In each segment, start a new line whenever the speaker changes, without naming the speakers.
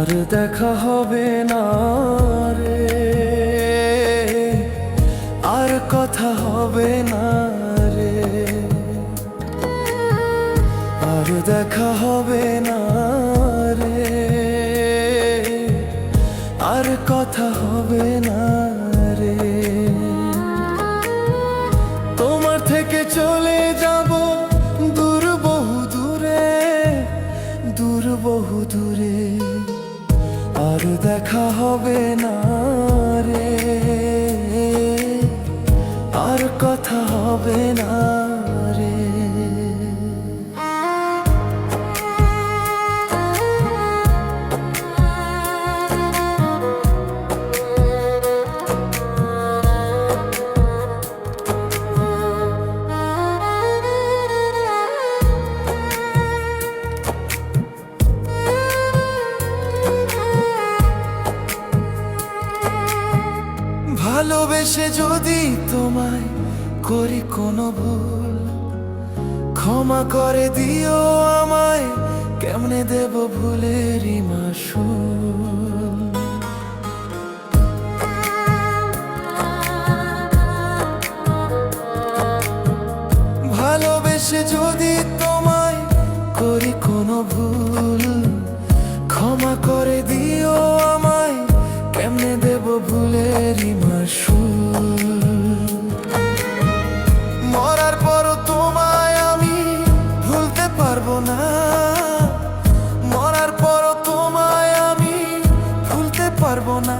আর দেখা হবে না রে, আর কথা হবে না রে, আর দেখা হবে না রে, আর কথা হবে না রে। তোমার থেকে চলে যাব দূর বহু দূরে, দূর বহু দূরে, আর দেখা হবে না রে, আর কথা হবে না রে। ভালোবেসে যদি তোমায় করি কোনো ভুল, ক্ষমা করে দিও আমায়, কেমনে দেব ভুলেরই মাসুল। ভালোবেসে যদি তোমায় করি কোনো ভুল, ক্ষমা করে দিও আমায়, কেমনে দেব ভুলেরই মাসুল। মরার পরও তোমায় আমি ভুলতে পারবো না, মরার পরও তোমায় আমি ভুলতে পারবো না,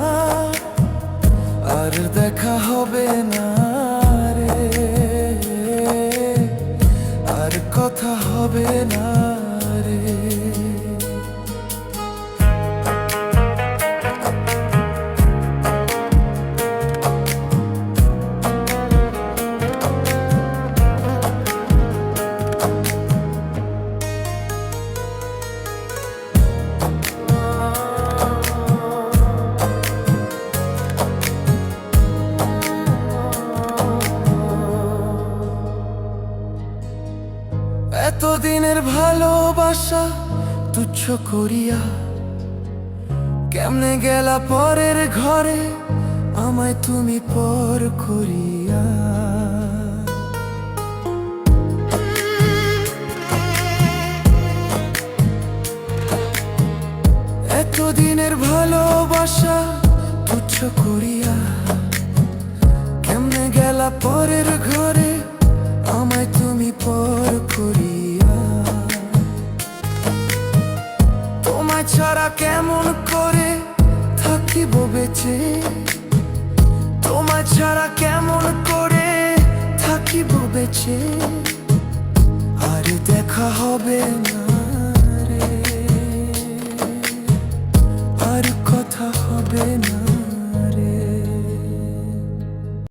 আর দেখা হবে না রে, আর কথা হবে না রে। এতদিনের ভালোবাসা তুচ্ছ করিয়া, কেমনে গেলা পরের ঘরে আমায় তুমি পর করিয়া। এতদিনের ভালোবাসা তুচ্ছ করিয়া, কেমনে গেলা পরের ঘরে আমায় তুমি পর করিয়া। তোমায় ছাড়া কেমন করে থাকিব বেঁচে, তোমায় ছাড়া কেমন করে থাকিব বেঁচে, আর দেখা হবে না